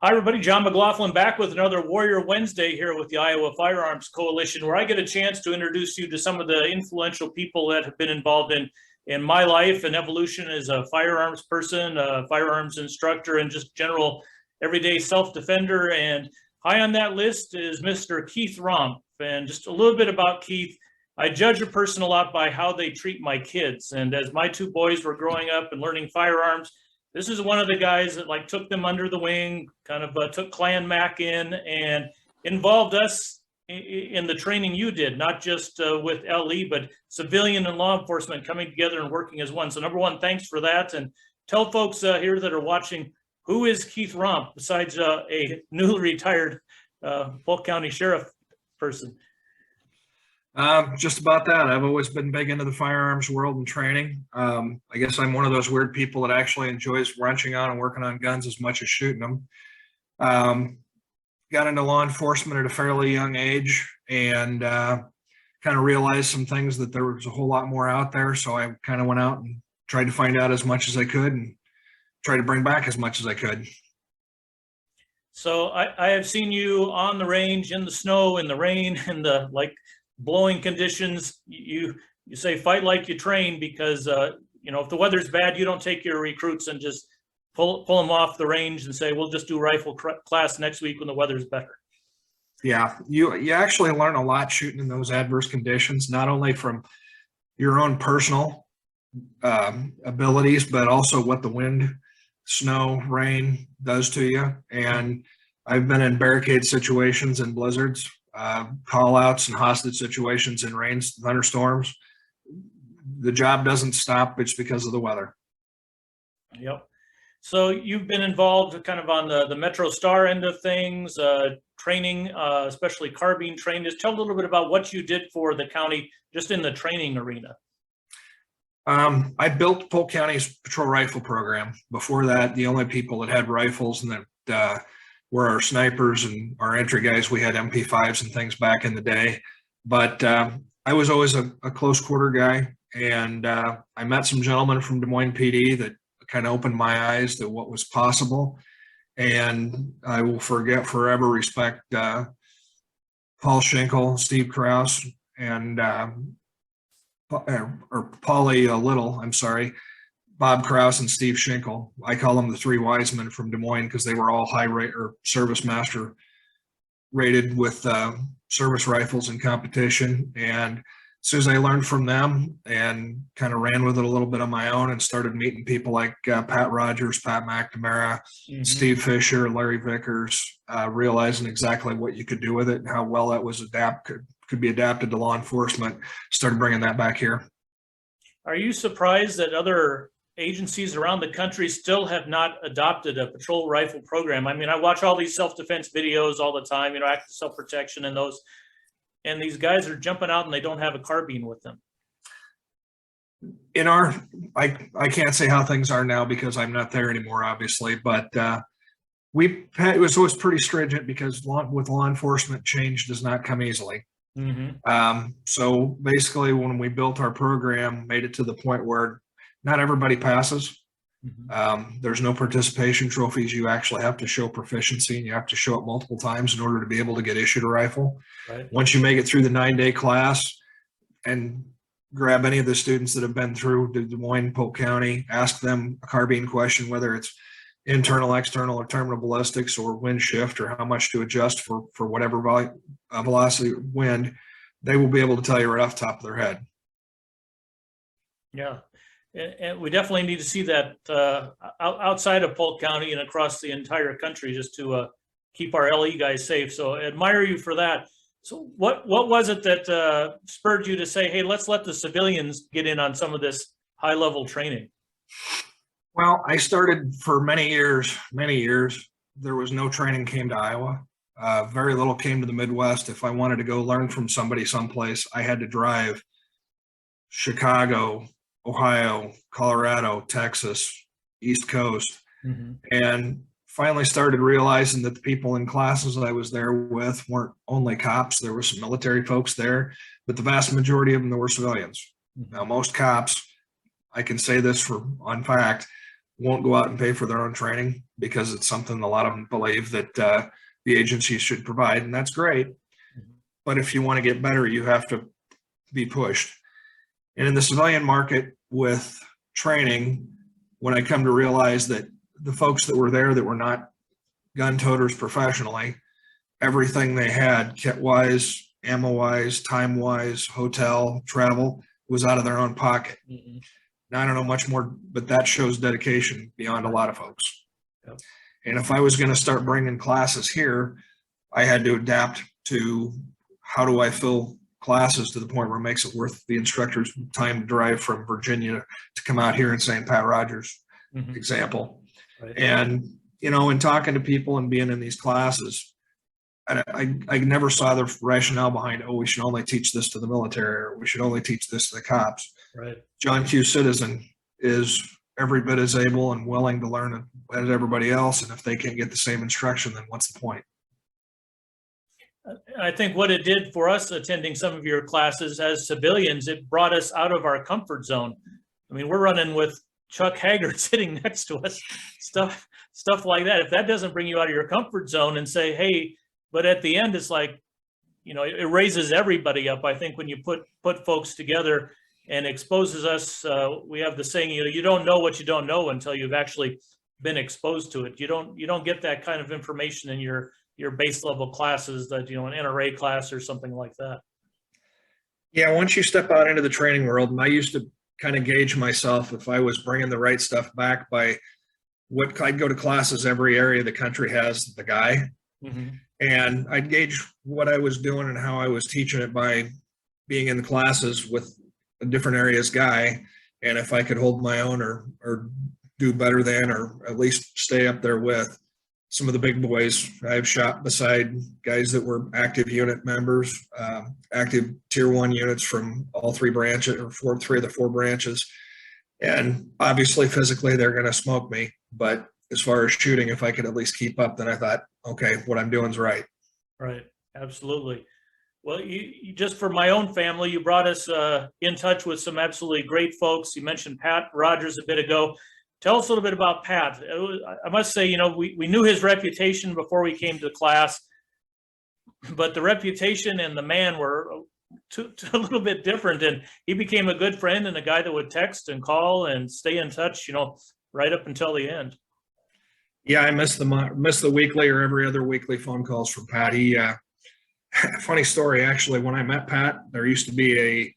Hi, everybody. John McLaughlin back with another Warrior Wednesday here with the Iowa Firearms Coalition, where I get a chance to introduce you to some of the influential people that have been involved in my life and evolution as a firearms person, a firearms instructor, and just general everyday self-defender. And high on that list is Mr. Kieth Romp. And just a little bit about Kieth. I judge a person a lot by how they treat my kids. And as my two boys were growing up and learning firearms, this is one of the guys that took them under the wing, kind of took Clan Mac in and involved us in the training you did, not just with LE, but civilian and law enforcement coming together and working as one. So number one, thanks for that. And tell folks here that are watching, who is Kieth Romp besides a newly retired Polk County Sheriff person? Just about that. I've always been big into the firearms world and training. I guess I'm one of those weird people that actually enjoys wrenching on and working on guns as much as shooting them. Got into law enforcement at a fairly young age and kind of realized some things that there was a whole lot more out there. So I kind of went out and tried to find out as much as I could and try to bring back as much as I could. So I have seen you on the range, in the snow, in the rain, in the blowing conditions. You say fight like you train, because if the weather's bad, you don't take your recruits and just pull them off the range and say we'll just do rifle class next week when the weather's better. Yeah, you actually learn a lot shooting in those adverse conditions, not only from your own personal abilities, but also what the wind, snow, rain does to you. And I've been in barricade situations and blizzards, call outs and hostage situations in rains, thunderstorms. The job doesn't stop. It's because of the weather. Yep. So you've been involved kind of on the Metro Star end of things, training, especially carbine training. Just tell a little bit about what you did for the county just in the training arena. I built Polk County's patrol rifle program. Before that, the only people that had rifles and that were our snipers and our entry guys. We had MP5s and things back in the day, but I was always a close quarter guy, and I met some gentlemen from Des Moines PD that kind of opened my eyes to what was possible, and I will forever respect Paul Schenkel, Steve Krause, and or Paulie Little, I'm sorry, Bob Krause and Steve Schenkel. I call them the three wise men from Des Moines because they were all high rate or service master rated with service rifles in competition. And as soon as I learned from them and kind of ran with it a little bit on my own and started meeting people like Pat Rogers, Pat McNamara, Steve Fisher, Larry Vickers, realizing exactly what you could do with it and how well that was could be adapted to law enforcement, started bringing that back here. Are you surprised that other agencies around the country still have not adopted a patrol rifle program? I mean, I watch all these self-defense videos all the time, active self-protection and those, and these guys are jumping out and they don't have a carbine with them. I can't say how things are now because I'm not there anymore, obviously, but it was always pretty stringent because with law enforcement, change does not come easily. So basically when we built our program, made it to the point where not everybody passes. There's no participation trophies. You actually have to show proficiency, and you have to show it multiple times in order to be able to get issued a rifle. Right. Once you make it through the 9-day class, and grab any of the students that have been through Des Moines, Polk County, ask them a carbine question, whether it's internal, external, or terminal ballistics, or wind shift, or how much to adjust for whatever velocity wind, they will be able to tell you right off the top of their head. Yeah. And we definitely need to see that outside of Polk County and across the entire country, just to keep our LE guys safe. So I admire you for that. So what was it that spurred you to say, hey, let's let the civilians get in on some of this high level training? Well, I started for many years, there was no training came to Iowa. Very little came to the Midwest. If I wanted to go learn from somebody someplace, I had to drive Chicago, Ohio, Colorado, Texas, East Coast, and finally started realizing that the people in classes that I was there with weren't only cops. There were some military folks there, but the vast majority of them were civilians. Now, most cops, I can say this on fact, won't go out and pay for their own training because it's something a lot of them believe that the agency should provide, and that's great. But if you want to get better, you have to be pushed. And in the civilian market with training, when I come to realize that the folks that were there that were not gun toters professionally, everything they had, kit wise, ammo wise, time wise, hotel, travel, was out of their own pocket. Mm-hmm. Now, I don't know much more, but that shows dedication beyond a lot of folks. Yep. And if I was going to start bringing classes here, I had to adapt to how do I fill classes to the point where it makes it worth the instructor's time to drive from Virginia to come out here in St. Pat Rogers, example. Right. And, you know, in talking to people and being in these classes, I never saw the rationale behind, oh, we should only teach this to the military, or we should only teach this to the cops. Right. John Q. Citizen is every bit as able and willing to learn as everybody else. And if they can't get the same instruction, then what's the point? I think what it did for us attending some of your classes as civilians, it brought us out of our comfort zone. I mean, we're running with Chuck Haggard sitting next to us, stuff like that. If that doesn't bring you out of your comfort zone and say, hey, but at the end, it's like, you know, it raises everybody up. I think when you put folks together and exposes us, we have the saying, you know, you don't know what you don't know until you've actually been exposed to it. You don't get that kind of information in your base level classes, that, you know, an NRA class or something like that. Yeah, once you step out into the training world, and I used to kind of gauge myself if I was bringing the right stuff back by what I'd go to classes every area the country has the guy. Mm-hmm. And I'd gauge what I was doing and how I was teaching it by being in the classes with a different areas guy. And if I could hold my own or do better than, or at least stay up there with some of the big boys. I've shot beside guys that were active unit members, active tier 1 units from all 3 branches, or 3 of the 4 branches. And obviously physically they're going to smoke me, but as far as shooting, if I could at least keep up, then I thought, okay, what I'm doing is right. Right. Absolutely. Well, you just for my own family, you brought us in touch with some absolutely great folks. You mentioned Pat Rogers a bit ago. Tell us a little bit about Pat. I must say, you know, we knew his reputation before we came to class, but the reputation and the man were a little bit different. And he became a good friend and a guy that would text and call and stay in touch, you know, right up until the end. Yeah, I miss the weekly or every other weekly phone calls from Pat. He, funny story, actually, when I met Pat, there used to be a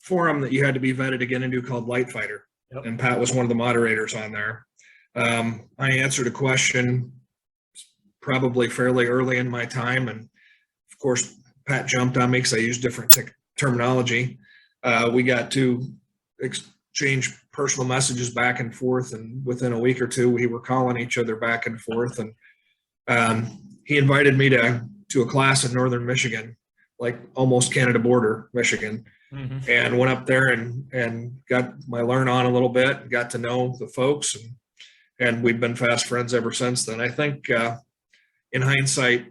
forum that you had to be vetted to get into called Light Fighter. Yep. And Pat was one of the moderators on there. I answered a question probably fairly early in my time. And of course, Pat jumped on me because I used different terminology. We got to exchange personal messages back and forth. And within a week or two, we were calling each other back and forth. And he invited me to a class in Northern Michigan, like almost Canada border, Michigan. Mm-hmm. And went up there and got my learn on a little bit, got to know the folks, and we've been fast friends ever since then. I think in hindsight,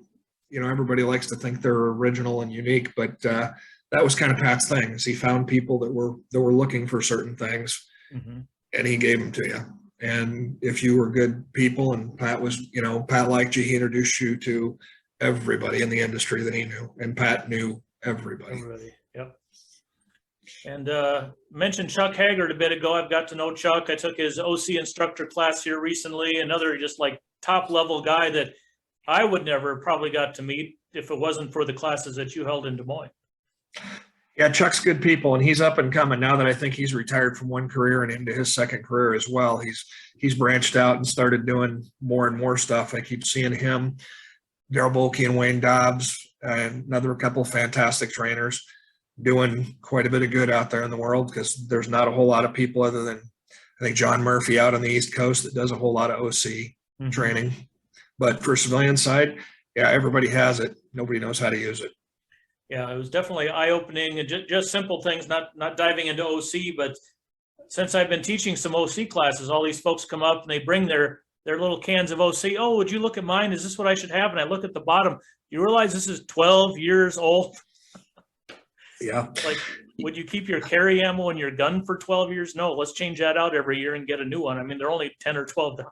you know, everybody likes to think they're original and unique, but that was kind of Pat's thing, is he found people that were looking for certain things, mm-hmm. and he gave them to you. And if you were good people, and Pat was, you know, Pat liked you, he introduced you to everybody in the industry that he knew, and Pat knew everybody. Yep. And mentioned Chuck Haggard a bit ago. I've got to know Chuck. I took his OC instructor class here recently. Another just like top level guy that I would never probably got to meet if it wasn't for the classes that you held in Des Moines. Yeah, Chuck's good people, and he's up and coming now that I think he's retired from one career and into his second career as well. He's branched out and started doing more and more stuff. I keep seeing him, Daryl Bolke and Wayne Dobbs, and another couple fantastic trainers doing quite a bit of good out there in the world, because there's not a whole lot of people other than I think John Murphy out on the East Coast that does a whole lot of OC mm-hmm. training. But for civilian side, yeah, everybody has it. Nobody knows how to use it. Yeah, it was definitely eye-opening, and just simple things, not diving into OC, but since I've been teaching some OC classes, all these folks come up and they bring their little cans of OC. Oh, would you look at mine? Is this what I should have? And I look at the bottom. You realize this is 12 years old? Yeah. Like, would you keep your carry ammo and your gun for 12 years? No, let's change that out every year and get a new one. I mean, they're only 10 or $12.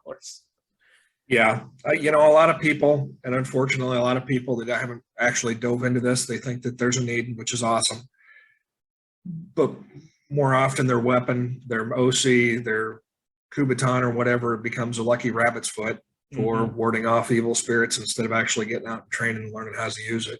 Yeah, you know, a lot of people, and unfortunately, a lot of people that haven't actually dove into this, they think that there's a need, which is awesome. But more often, their weapon, their OC, their Kubaton or whatever, becomes a lucky rabbit's foot for warding off evil spirits instead of actually getting out and training and learning how to use it.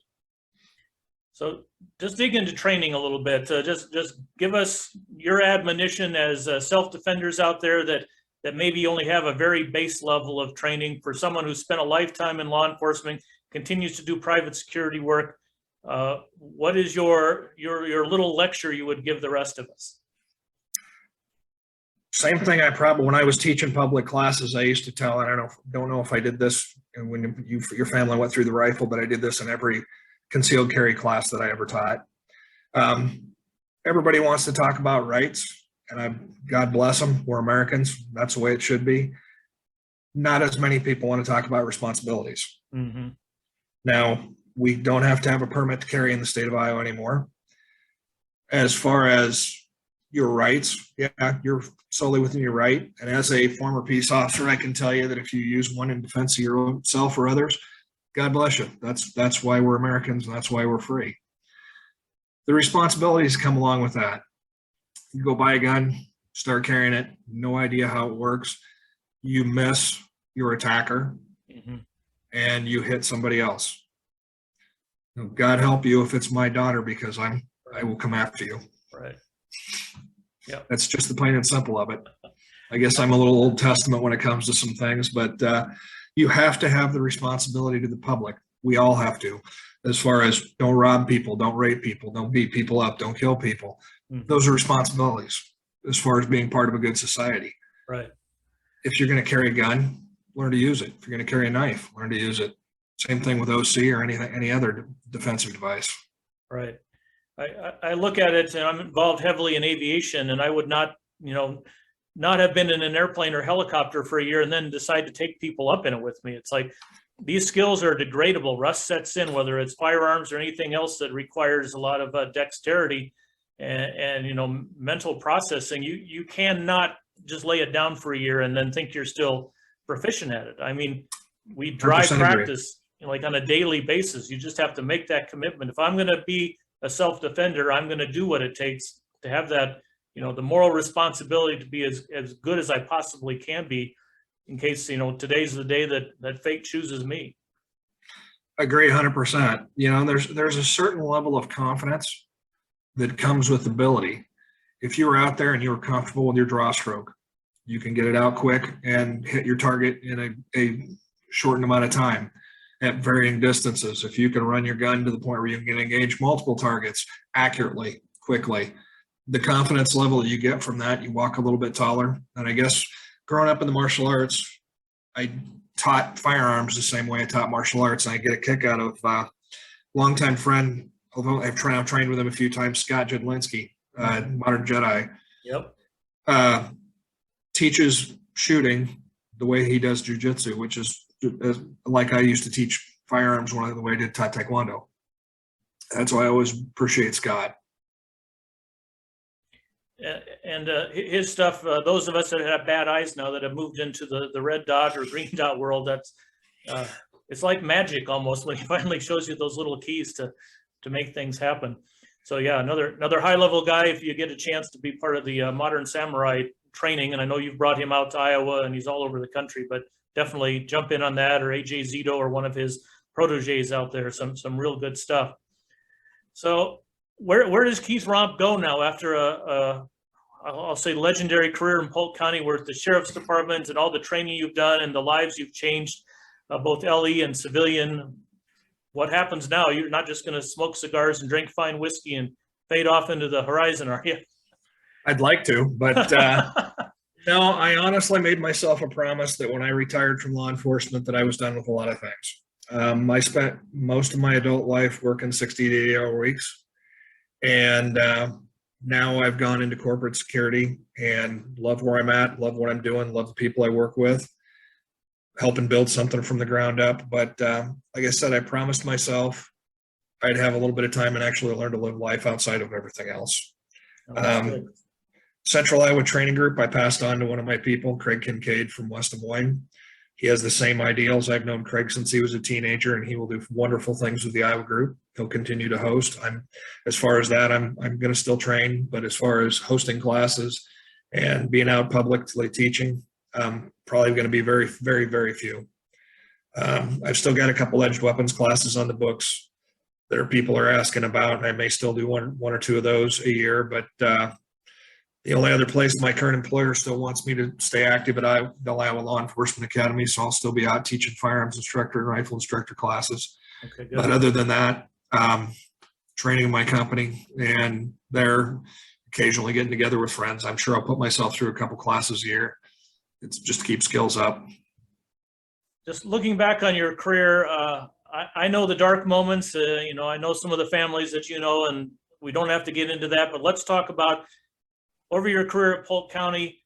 So just dig into training a little bit. Just give us your admonition as self-defenders out there that maybe only have a very base level of training. For someone who's spent a lifetime in law enforcement, continues to do private security work. What is your little lecture you would give the rest of us? Same thing when I was teaching public classes, I used to tell, and I don't know if I did this when your family went through the rifle, but I did this in every concealed carry class that I ever taught. Everybody wants to talk about rights, and God bless them. We're Americans. That's the way it should be. Not as many people want to talk about responsibilities. Now, we don't have to have a permit to carry in the state of Iowa anymore. As far as your rights, yeah, you're solely within your right. And as a former peace officer, I can tell you that if you use one in defense of your own self or others, God bless you. That's why we're Americans, and that's why we're free. The responsibilities come along with that. You go buy a gun, start carrying it, no idea how it works. You miss your attacker, and you hit somebody else. God help you if it's my daughter, because I will come after you. Right. Yeah. That's just the plain and simple of it. I guess I'm a little Old Testament when it comes to some things, but you have to have the responsibility to the public. We all have to, as far as don't rob people, don't rape people, don't beat people up, don't kill people. Those are responsibilities as far as being part of a good society. Right. If you're going to carry a gun, learn to use it. If you're going to carry a knife, learn to use it. Same thing with OC or any other defensive device. Right. I look at it, and I'm involved heavily in aviation, and I would not have been in an airplane or helicopter for a year and then decide to take people up in it with me. It's like these skills are degradable. Rust sets in, whether it's firearms or anything else that requires a lot of dexterity and mental processing. You cannot just lay it down for a year and then think you're still proficient at it. I mean, we drive practice like on a daily basis. You just have to make that commitment. If I'm going to be a self-defender, I'm going to do what it takes to have that, the moral responsibility to be as good as I possibly can be, in case, today's the day that fate chooses me. Agree 100%. There's a certain level of confidence that comes with ability. If you were out there and you were comfortable with your draw stroke, you can get it out quick and hit your target in a shortened amount of time at varying distances. If you can run your gun to the point where you can engage multiple targets accurately, quickly, the confidence level that you get from that, you walk a little bit taller. And I guess growing up in the martial arts, I taught firearms the same way I taught martial arts. And I get a kick out of longtime friend, although I've trained with him a few times, Scott Jedlinski, Modern Jedi. Yep. Teaches shooting the way he does jujitsu, which is like I used to teach firearms when the way I did taekwondo. That's why I always appreciate Scott. And his stuff, those of us that have bad eyes now that have moved into the red dot or green dot world, that's it's like magic almost when he finally shows you those little keys to make things happen. So yeah, another high level guy. If you get a chance to be part of the Modern Samurai training, and I know you've brought him out to Iowa and he's all over the country, but definitely jump in on that, or AJ Zito or one of his proteges out there. Some real good stuff. So where does Kieth Romp go now after I'll say legendary career in Polk County, where the sheriff's department and all the training you've done and the lives you've changed, both LE and civilian? What happens now? You're not just going to smoke cigars and drink fine whiskey and fade off into the horizon, are you? I'd like to, but no, I honestly made myself a promise that when I retired from law enforcement that I was done with a lot of things. I spent most of my adult life working 60 to 80-hour weeks. And now I've gone into corporate security and love where I'm at, love what I'm doing, love the people I work with, helping build something from the ground up. But like I said, I promised myself I'd have a little bit of time and actually learn to live life outside of everything else. Oh, that's good. Central Iowa Training Group, I passed on to one of my people, Craig Kincaid from West Des Moines. He has the same ideals. I've known Craig since he was a teenager, and he will do wonderful things with the Iowa group. He'll continue to host. As far as that, I'm going to still train, but as far as hosting classes and being out publicly teaching, probably going to be very, very, very few. I've still got a couple edged weapons classes on the books that people are asking about, and I may still do one or two of those a year, but the only other place my current employer still wants me to stay active at the Iowa Law Enforcement Academy, so I'll still be out teaching firearms instructor and rifle instructor classes. Okay, good. But other than that, training in my company, and they're occasionally getting together with friends. I'm sure I'll put myself through a couple classes a year. It's just to keep skills up. Just looking back on your career, I know the dark moments. I know some of the families that you know, and we don't have to get into that. But let's talk about over your career at Polk County.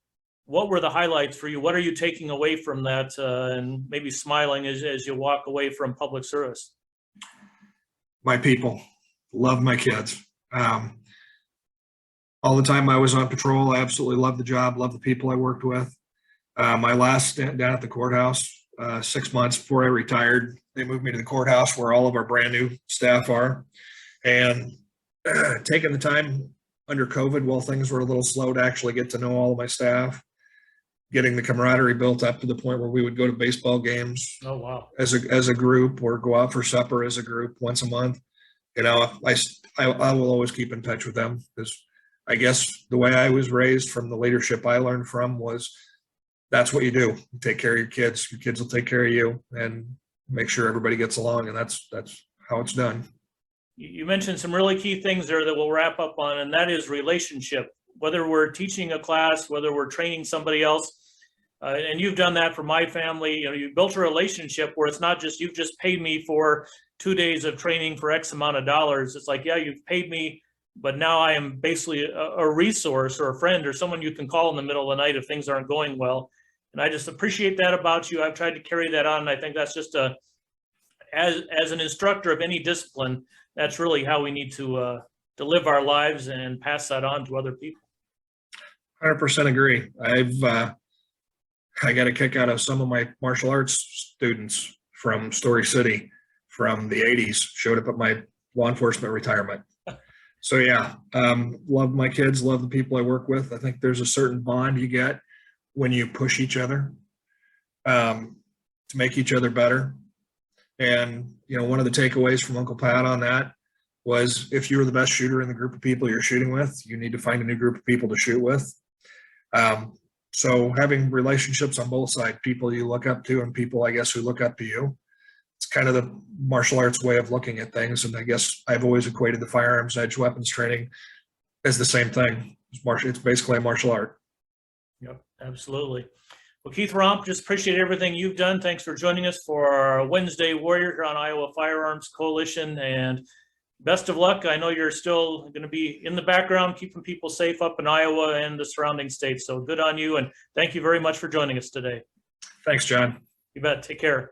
What were the highlights for you? What are you taking away from that, and maybe smiling as you walk away from public service? My people, love my kids. All the time I was on patrol, I absolutely loved the job, loved the people I worked with. My last stint down at the courthouse, 6 months before I retired, they moved me to the courthouse where all of our brand new staff are. And taking the time under COVID while things were a little slow to actually get to know all of my staff, getting the camaraderie built up to the point where we would go to baseball games. Oh, wow. As a group, or go out for supper as a group once a month. I will always keep in touch with them, because I guess the way I was raised, from the leadership I learned from, was that's what you do. You take care of your kids will take care of you, and make sure everybody gets along. And that's how it's done. You mentioned some really key things there that we'll wrap up on, and that is relationship. Whether we're teaching a class, whether we're training somebody else, and you've done that for my family. You built a relationship where it's not just, you've just paid me for 2 days of training for X amount of dollars. It's like, yeah, you've paid me, but now I am basically a resource or a friend or someone you can call in the middle of the night if things aren't going well. And I just appreciate that about you. I've tried to carry that on. And I think that's just as an instructor of any discipline, that's really how we need to live our lives and pass that on to other people. 100% agree. I got a kick out of some of my martial arts students from Story City from the 80s, showed up at my law enforcement retirement. So yeah, love my kids, love the people I work with. I think there's a certain bond you get when you push each other to make each other better. And, one of the takeaways from Uncle Pat on that was, if you were the best shooter in the group of people you're shooting with, you need to find a new group of people to shoot with. So having relationships on both sides, people you look up to and people, I guess, who look up to you, it's kind of the martial arts way of looking at things. And I guess I've always equated the firearms edge weapons training as the same thing. It's basically a martial art. Yep, absolutely. Well, Kieth Romp, just appreciate everything you've done. Thanks for joining us for our Wednesday Warrior here on Iowa Firearms Coalition, and best of luck. I know you're still going to be in the background, keeping people safe up in Iowa and the surrounding states. So good on you. And thank you very much for joining us today. Thanks, John. You bet. Take care.